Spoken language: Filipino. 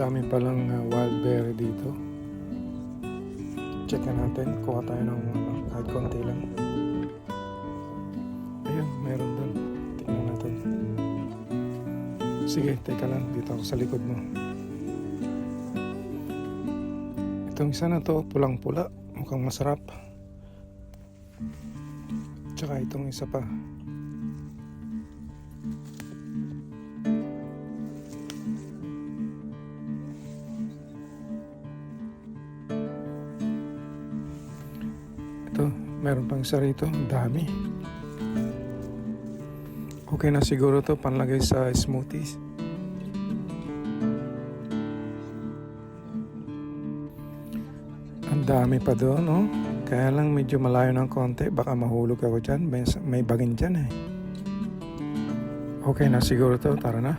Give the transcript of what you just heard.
dami palang wild berry dito. Check natin, kuha tayo ng kahit konti lang. Ayun, meron dun. Tingnan natin. Sige, teka lang, dito ako sa likod mo. Itong isa na to, pulang-pula, mukhang masarap. Tsaka itong isa pa. Meron pang isa rito, ang dami. Okay na siguro to panlagay sa smoothies. Ang dami pa doon, no? Kaya lang medyo malayo ng konti, baka mahulog ako dyan. May bagin dyan eh. Okay na siguro to, tara na.